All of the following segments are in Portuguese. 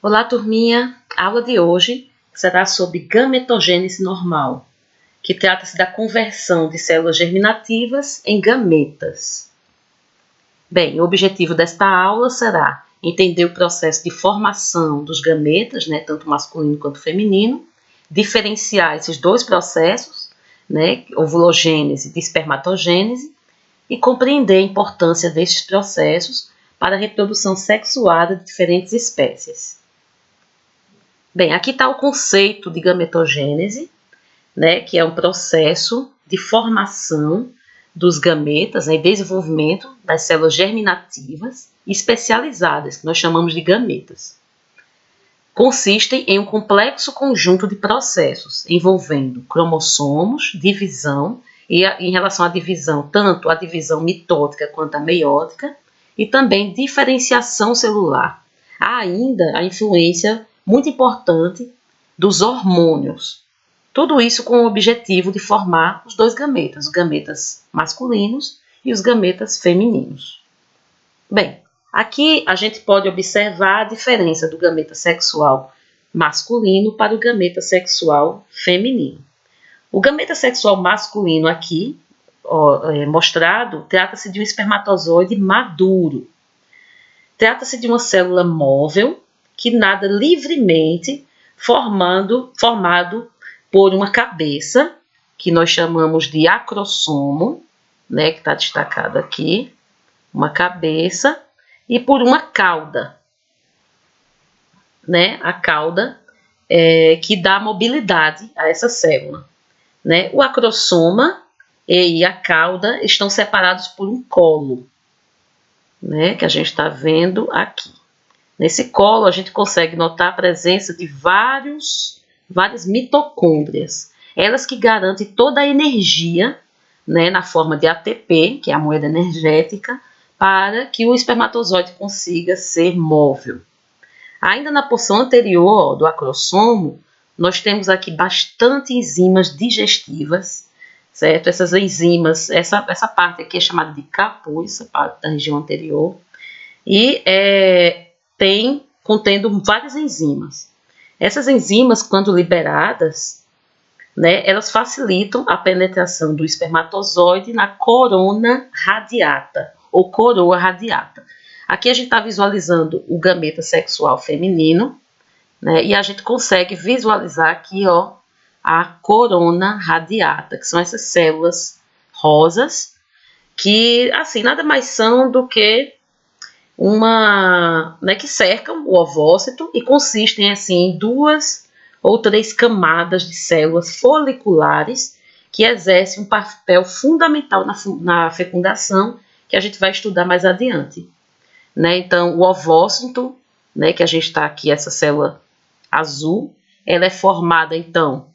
Olá, turminha! A aula de hoje será sobre gametogênese normal, que trata-se da conversão de células germinativas em gametas. Bem, o objetivo desta aula será entender o processo de formação dos gametas, tanto masculino quanto feminino, diferenciar esses dois processos, ovulogênese e espermatogênese, e compreender a importância destes processos para a reprodução sexuada de diferentes espécies. Bem, aqui está o conceito de gametogênese, que é um processo de formação dos gametas, e desenvolvimento das células germinativas especializadas, que nós chamamos de gametas. Consistem em um complexo conjunto de processos envolvendo cromossomos, divisão, e em relação à divisão, tanto a divisão mitótica quanto a meiótica, e também diferenciação celular. Há ainda a influência muito importante dos hormônios. Tudo isso com o objetivo de formar os dois gametas, os gametas masculinos e os gametas femininos. Bem, aqui a gente pode observar a diferença do gameta sexual masculino para o gameta sexual feminino. O gameta sexual masculino aqui, mostrado, trata-se de um espermatozoide maduro. Trata-se de uma célula móvel que nada livremente, formado por uma cabeça, que nós chamamos de acrossomo, que está destacado aqui, uma cabeça, e por uma cauda, a cauda que dá mobilidade a essa célula. O acrossoma e a cauda estão separados por um colo, que a gente está vendo aqui. Nesse colo, a gente consegue notar a presença de várias mitocôndrias. Elas que garantem toda a energia, na forma de ATP, que é a moeda energética, para que o espermatozoide consiga ser móvel. Ainda na porção anterior do acrossomo, nós temos aqui bastante enzimas digestivas, certo? Essas enzimas, essa parte aqui é chamada de capuz, essa parte da região anterior, e contendo várias enzimas. Essas enzimas, quando liberadas, elas facilitam a penetração do espermatozoide na corona radiata, ou coroa radiata. Aqui a gente está visualizando o gameta sexual feminino, e a gente consegue visualizar aqui, a corona radiata, que são essas células rosas, que, assim, nada mais são do que que cercam o ovócito e consistem assim, em 2 ou 3 camadas de células foliculares que exercem um papel fundamental na fecundação, que a gente vai estudar mais adiante. Então, o ovócito, que a gente está aqui, essa célula azul, ela é formada, então,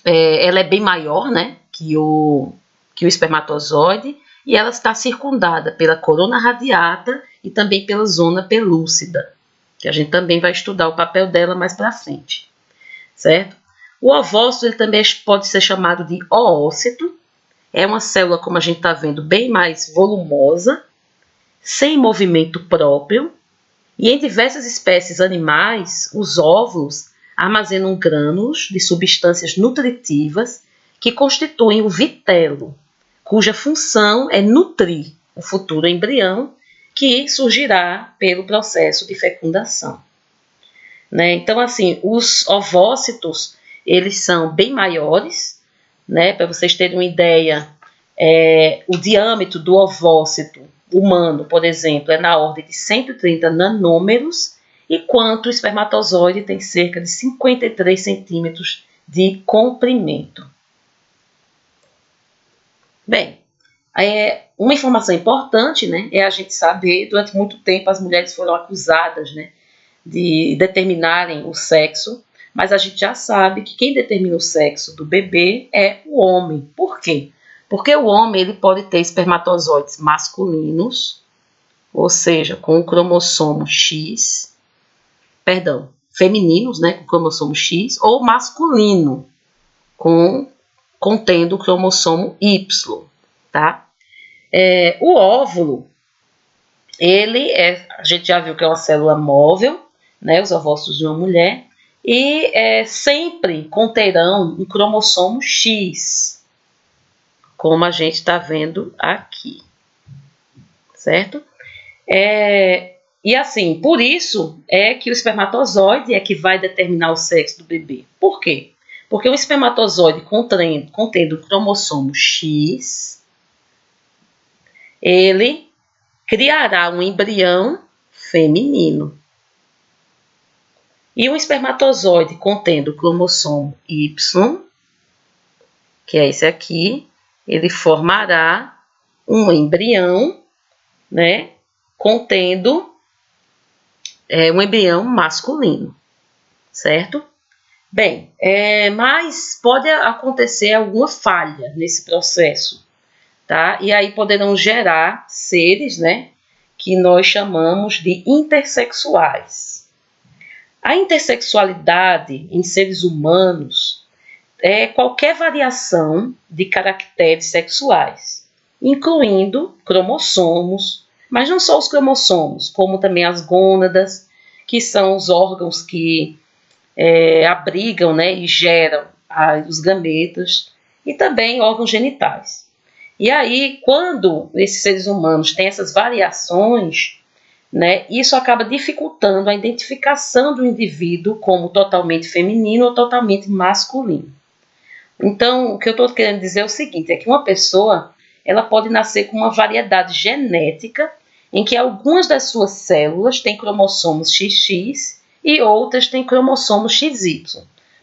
ela é bem maior, que o espermatozoide, e ela está circundada pela corona radiata e também pela zona pelúcida, que a gente também vai estudar o papel dela mais para frente, certo? O ovócito ele também pode ser chamado de oócito, é uma célula, como a gente está vendo, bem mais volumosa, sem movimento próprio, e em diversas espécies animais, os óvulos armazenam grânulos de substâncias nutritivas que constituem o vitelo, cuja função é nutrir o futuro embrião que surgirá pelo processo de fecundação. Então, assim, os ovócitos, eles são bem maiores, para vocês terem uma ideia, o diâmetro do ovócito humano, por exemplo, é na ordem de 130 nanômeros, enquanto o espermatozoide tem cerca de 53 centímetros de comprimento. Bem, uma informação importante, é a gente saber, durante muito tempo as mulheres foram acusadas, de determinarem o sexo, mas a gente já sabe que quem determina o sexo do bebê é o homem. Por quê? Porque o homem ele pode ter espermatozoides masculinos, ou seja, com o cromossomo X, femininos, com o cromossomo X, ou masculino, contendo o cromossomo Y, tá? O óvulo, a gente já viu que é uma célula móvel, né, os ovócitos de uma mulher, e sempre conterão um cromossomo X, como a gente está vendo aqui, certo? E assim, por isso é que o espermatozoide é que vai determinar o sexo do bebê. Por quê? Porque o espermatozoide contendo o cromossomo X, ele criará um embrião feminino. E o espermatozoide contendo o cromossomo Y, que é esse aqui, ele formará um embrião, né, contendo um embrião masculino, certo? Bem, mas pode acontecer alguma falha nesse processo, tá? E aí poderão gerar seres, né, que nós chamamos de intersexuais. A intersexualidade em seres humanos é qualquer variação de caracteres sexuais, incluindo cromossomos, mas não só os cromossomos, como também as gônadas, que são os órgãos que abrigam, né, e geram os gametas, e também órgãos genitais. E aí, quando esses seres humanos têm essas variações, né, isso acaba dificultando a identificação do indivíduo como totalmente feminino ou totalmente masculino. Então, o que eu estou querendo dizer é o seguinte, é que uma pessoa ela pode nascer com uma variedade genética em que algumas das suas células têm cromossomos XX e outras têm cromossomos XY.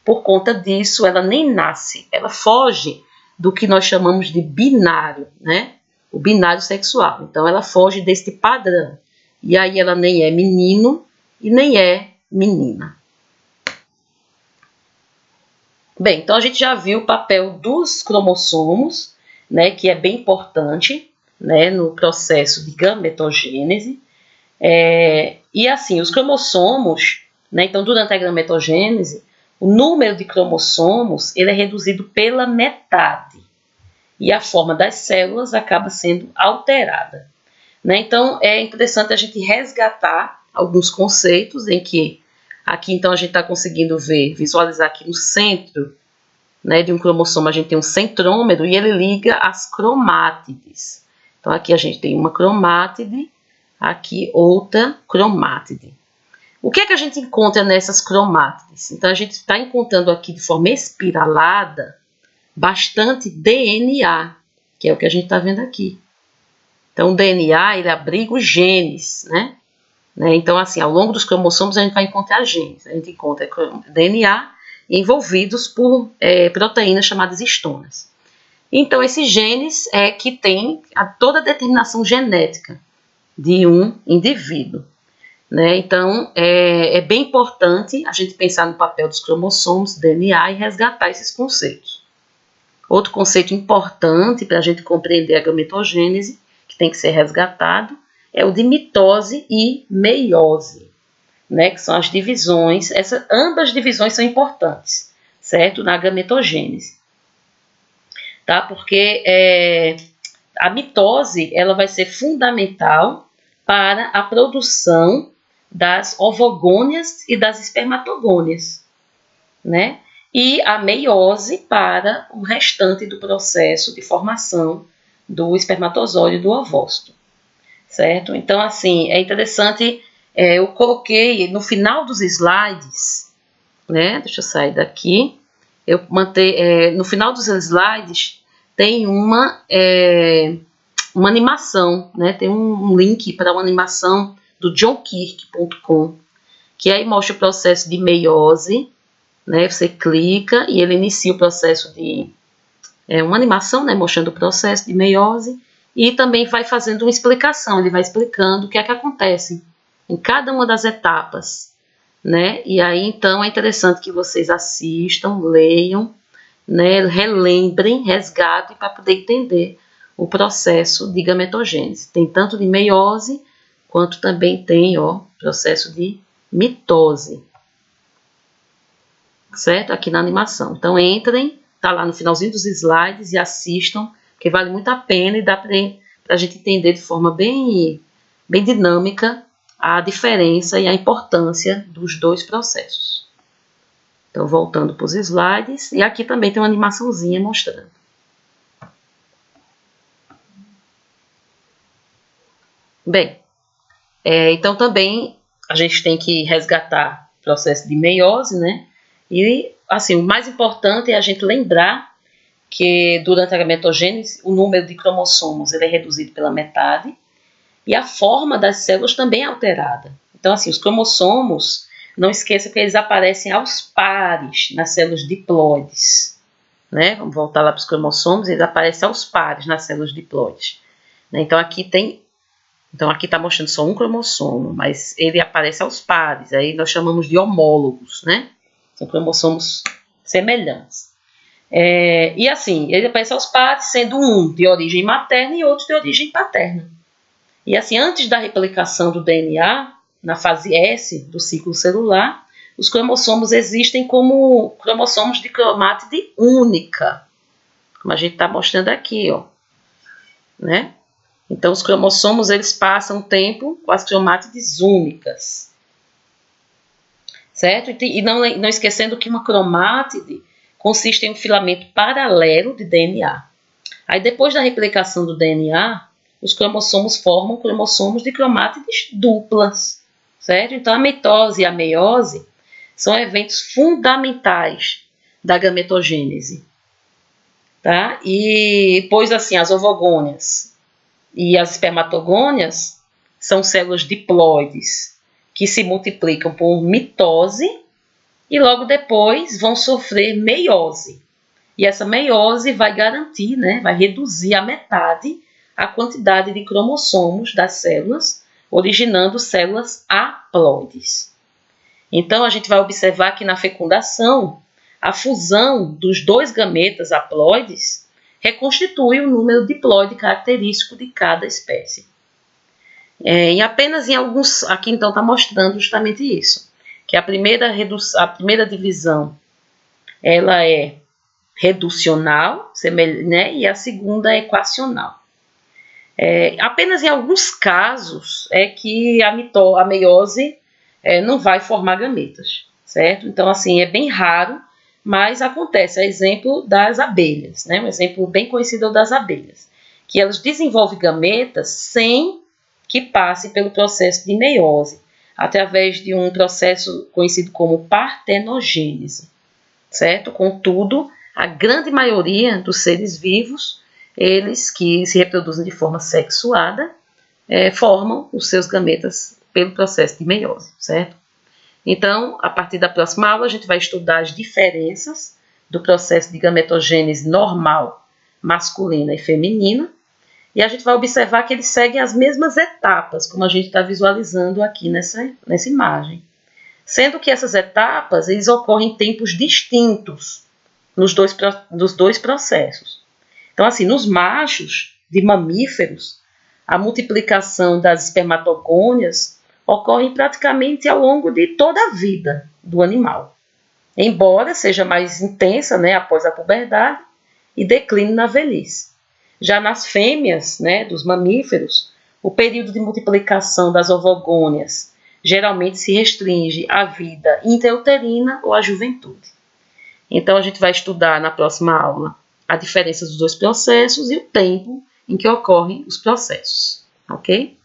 Por conta disso, ela nem nasce, ela foge do que nós chamamos de binário, né? O binário sexual. Então, ela foge deste padrão. E aí ela nem é menino e nem é menina. Bem, então a gente já viu o papel dos cromossomos, né, que é bem importante, né, no processo de gametogênese. E assim, os cromossomos, né, então durante a gametogênese, o número de cromossomos ele é reduzido pela metade e a forma das células acaba sendo alterada. Né? Então é interessante a gente resgatar alguns conceitos em que aqui então a gente está conseguindo visualizar aqui no centro, né, de um cromossomo a gente tem um centrômero e ele liga as cromátides. Então aqui a gente tem uma cromátide, aqui outra cromátide. O que é que a gente encontra nessas cromátides? Então a gente está encontrando aqui de forma espiralada bastante DNA, que é o que a gente está vendo aqui. Então o DNA ele abriga os genes, né? Então assim, ao longo dos cromossomos a gente vai encontrar genes. A gente encontra DNA envolvidos por proteínas chamadas histonas. Então esses genes é que tem toda a determinação genética de um indivíduo. Né? Então é bem importante a gente pensar no papel dos cromossomos, DNA e resgatar esses conceitos. Outro conceito importante para a gente compreender a gametogênese, que tem que ser resgatado, é o de mitose e meiose, né? Que são as divisões. Ambas divisões são importantes, certo? Na gametogênese. Tá? Porque a mitose ela vai ser fundamental para a produção das ovogônias e das espermatogônias, né? E a meiose para o restante do processo de formação do espermatozoide do ovócito, certo? Então, assim, é interessante, eu coloquei no final dos slides, né? Deixa eu sair daqui. No final dos slides tem uma animação, né? Tem um link para uma animação do johnkirk.com, que aí mostra o processo de meiose, né? Você clica e ele inicia o processo de uma animação, né? Mostrando o processo de meiose e também vai fazendo uma explicação, ele vai explicando o que é que acontece em cada uma das etapas, né? E aí então é interessante que vocês assistam, leiam, né? Relembrem, resgatem para poder entender o processo de gametogênese. Tem tanto de meiose quanto também tem processo de mitose, certo? Aqui na animação. Então entrem, tá lá no finalzinho dos slides e assistam, que vale muito a pena e dá para a gente entender de forma bem dinâmica a diferença e a importância dos dois processos. Então, voltando para os slides, e aqui também tem uma animaçãozinha mostrando. Bem, então também a gente tem que resgatar o processo de meiose, né? E, assim, o mais importante é a gente lembrar que durante a gametogênese o número de cromossomos ele é reduzido pela metade e a forma das células também é alterada. Então, assim, os cromossomos, não esqueça que eles aparecem aos pares nas células diploides, né? Vamos voltar lá para os cromossomos, eles aparecem aos pares nas células diploides. Então, aqui está mostrando só um cromossomo, mas ele aparece aos pares, aí nós chamamos de homólogos, né? São cromossomos semelhantes. E assim, ele aparece aos pares, sendo um de origem materna e outro de origem paterna. E assim, antes da replicação do DNA, na fase S do ciclo celular, os cromossomos existem como cromossomos de cromátide única, como a gente está mostrando aqui, ó, né? Então, os cromossomos eles passam o tempo com as cromátides únicas, certo? E não esquecendo que uma cromátide consiste em um filamento paralelo de DNA. Aí, depois da replicação do DNA, os cromossomos formam cromossomos de cromátides duplas, certo? Então, a mitose e a meiose são eventos fundamentais da gametogênese, tá? E, pois assim, as ovogônias e as espermatogônias são células diploides que se multiplicam por mitose e logo depois vão sofrer meiose. E essa meiose vai garantir, né, vai reduzir à metade a quantidade de cromossomos das células, originando células haploides. Então, a gente vai observar que na fecundação, a fusão dos dois gametas haploides reconstitui o número diploide característico de cada espécie. E apenas em alguns, aqui então está mostrando justamente isso, que a primeira divisão ela é reducional, né, e a segunda é equacional. Apenas em alguns casos é que a meiose não vai formar gametas, certo? Então, assim, é bem raro, mas acontece. É exemplo das abelhas, né? Um exemplo bem conhecido é o das abelhas, que elas desenvolvem gametas sem que passe pelo processo de meiose, através de um processo conhecido como partenogênese, certo? Contudo, a grande maioria dos seres vivos, eles que se reproduzem de forma sexuada, formam os seus gametas pelo processo de meiose, certo? Então, a partir da próxima aula, a gente vai estudar as diferenças do processo de gametogênese normal, masculina e feminina, e a gente vai observar que eles seguem as mesmas etapas, como a gente está visualizando aqui nessa imagem. Sendo que essas etapas eles ocorrem em tempos distintos nos dois processos. Então, assim, nos machos de mamíferos, a multiplicação das espermatogônias ocorre praticamente ao longo de toda a vida do animal, embora seja mais intensa, né, após a puberdade e decline na velhice. Já nas fêmeas, né, dos mamíferos, o período de multiplicação das ovogônias geralmente se restringe à vida intrauterina ou à juventude. Então, a gente vai estudar na próxima aula a diferença dos dois processos e o tempo em que ocorrem os processos, ok?